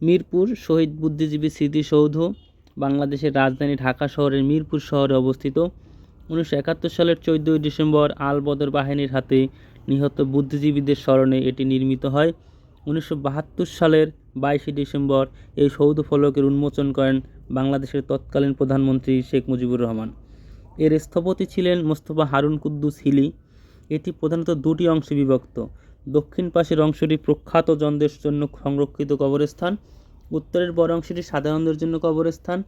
মিরপুর শহীদ বুদ্ধিজীবী স্মৃতিসৌধ বাংলাদেশের রাজধানী ঢাকা শহরের মিরপুর শহরে অবস্থিত। 1971 সালের 14 ডিসেম্বর আল বদর বাহিনীর হাতে নিহত বুদ্ধিজীবীদের স্মরণে এটি নির্মিত হয়। 1972 সালের 22 ডিসেম্বর এই সৌধ ফলকের উন্মোচন করেন বাংলাদেশের তৎকালীন প্রধানমন্ত্রী শেখ মুজিবুর রহমান। এর স্থপতি ছিলেন মোস্তফা হারুন কুদ্দুস হিলি। এটি প্রধানত দুটি অংশে বিভক্ত। দক্ষিণ পাশের অংশটি প্রখ্যাত জনদের জন্য সংরক্ষিত কবরস্থান, উত্তরের বড় অংশটি সাধারণদের জন্য কবরস্থান।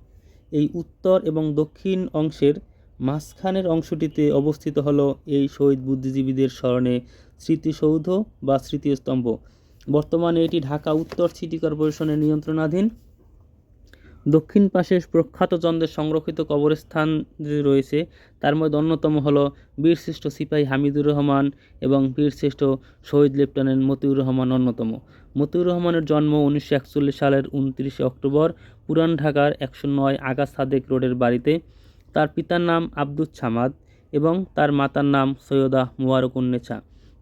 এই উত্তর এবং দক্ষিণ অংশের মাঝখানের অংশটিতে অবস্থিত হল এই শহীদ বুদ্ধিজীবীদের স্মরণে স্মৃতিসৌধ বা স্মৃতিস্তম্ভ। বর্তমানে এটি ঢাকা উত্তর সিটি কর্পোরেশনের নিয়ন্ত্রণাধীন। দক্ষিণ পাশে প্রখ্যাত জনদের সংরক্ষিত কবরস্থান যে রয়েছে তার মধ্যে অন্যতম হল বীরশ্রেষ্ঠ সিপাহী হামিদুর রহমান এবং বীরশ্রেষ্ঠ শহীদ লেফটেন্যান্ট মতিউর রহমান অন্যতম। মতিউর রহমানের জন্ম 1941 সালের 29 অক্টোবর পুরান ঢাকার 109 আগা সাদেক রোডের বাড়িতে। তার পিতার নাম আব্দুস সামাদ এবং তার মাতার নাম সৈয়দা মোবারকুন্নেছা।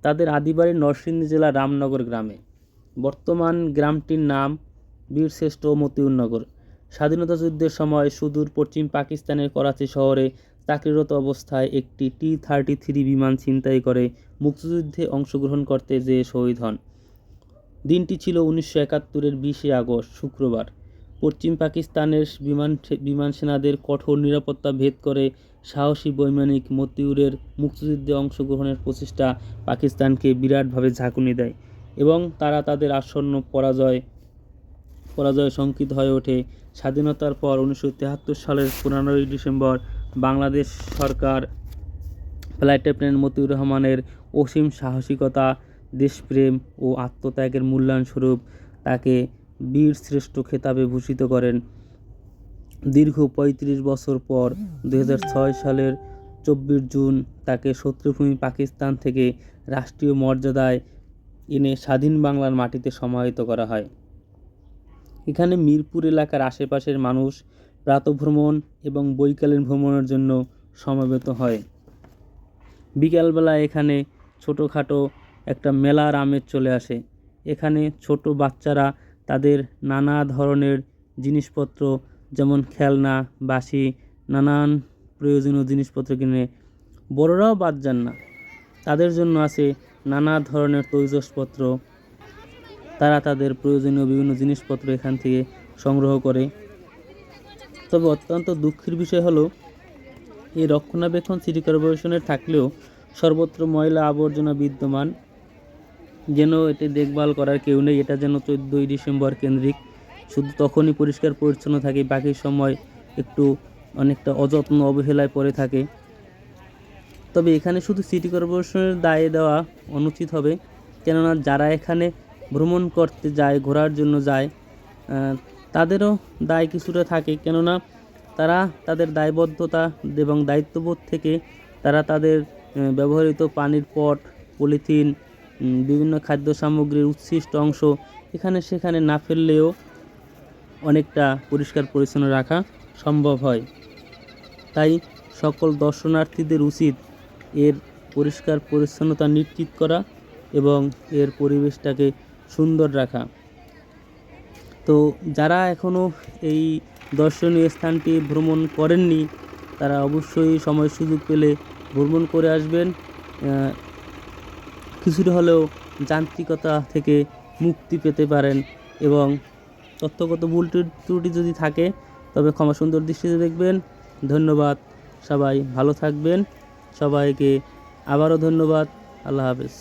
তাদের আদিবাড়ি নরসিংদী জেলার রামনগর গ্রামে। বর্তমান গ্রামটির নাম বীরশ্রেষ্ঠ মতিউরনগর। স্বাধীনতা যুদ্ধের সময় সুদূর পশ্চিম পাকিস্তানের করাচি শহরে চাকরিরত অবস্থায় একটি T-33 বিমান ছিনতাই করে মুক্তিযুদ্ধে অংশগ্রহণ করতে যেয়ে শহীদ হন। দিনটি ছিল 1971-এর 20 আগস্ট শুক্রবার। পশ্চিম পাকিস্তানের বিমান সেনাদের কঠোর নিরাপত্তা ভেদ করে সাহসী বৈমানিক মতিউরের মুক্তিযুদ্ধে অংশগ্রহণের প্রচেষ্টা পাকিস্তানকে বিরাটভাবে ঝাঁকুনি দেয় এবং তারা তাদের আসন্ন পরাজয় শঙ্কিত হয়ে ওঠে। স্বাধীনতার পর 1973 সালের 15 ডিসেম্বর বাংলাদেশ সরকার ফ্লাইট লেফটেন্যান্ট মতিউর রহমানের অসীম সাহসিকতা, দেশপ্রেম ও আত্মত্যাগের মূল্যায়ন স্বরূপ তাকে বীরশ্রেষ্ঠ খেতাবে ভূষিত করেন। দীর্ঘ 35 বছর পর 2006 সালের 24 জুন তাকে শত্রুভূমি পাকিস্তান থেকে রাষ্ট্রীয় মর্যাদায় এনে স্বাধীন বাংলার মাটিতে সমাহিত করা হয়। এখানে মিরপুর এলাকার আশেপাশের মানুষ প্রাতঃভ্রমণ এবং বৈকালীন ভ্রমণের জন্য সমবেত হয়। বিকালবেলা এখানে ছোটোখাটো একটা মেলার আমেজ চলে আসে। এখানে ছোট বাচ্চারা তাদের নানা ধরনের জিনিসপত্র যেমন খেলনা, বাঁশি, নানান প্রয়োজনীয় জিনিসপত্র কিনে। বড়রাও বাদ যান না, তাদের জন্য আছে নানা ধরনের তৈজসপত্র। তারা তাদের প্রয়োজনীয় বিভিন্ন জিনিসপত্র এখান থেকে সংগ্রহ করে। তবে অত্যন্ত দুঃখের বিষয় হলো এই রক্ষণাবেক্ষণ সিটি কর্পোরেশনের থাকলেও সর্বত্র ময়লা আবর্জনা বিদ্যমান, যেন এটি দেখভাল করার কেউ নেই। এটা যেন 14 ডিসেম্বর কেন্দ্রিক, শুধু তখনই পরিষ্কার পরিচ্ছন্ন থাকে, বাকি সময় একটু অনেকটা অযত্ন অবহেলায় পড়ে থাকে। তবে এখানে শুধু সিটি কর্পোরেশনের দায়ে দেওয়া অনুচিত হবে, কেননা যারা এখানে ভ্রমণ করতে যায়, ঘোরার জন্য যায়, তাদেরও দায় কিছুটা থাকে, কেননা তারা তাদের দায়বদ্ধতা এবং দায়িত্ববোধ থেকে তারা তাদের ব্যবহৃত পানির পট, পলিথিন, বিভিন্ন খাদ্য সামগ্রীর উচ্ছিষ্ট অংশ এখানে সেখানে না ফেললেও অনেকটা পরিষ্কার পরিচ্ছন্ন রাখা সম্ভব হয়। তাই সকল দর্শনার্থীদের উচিত এর পরিষ্কার পরিচ্ছন্নতা নিশ্চিত করা এবং এর পরিবেশটাকে সুন্দর রাখা। তো যারা এখনও এই দর্শনীয় স্থানটি ভ্রমণ করেননি তারা অবশ্যই সময় সুযোগ পেলে ভ্রমণ করে আসবেন। কিছুটা হলেও যান্ত্রিকতা থেকে মুক্তি পেতে পারেন এবং তথ্যগত ভুল ত্রুটি যদি থাকে তবে ক্ষমা সুন্দর দৃষ্টিতে দেখবেন। ধন্যবাদ, সবাই ভালো থাকবেন। সবাইকে আবারও ধন্যবাদ। আল্লাহ হাফেজ।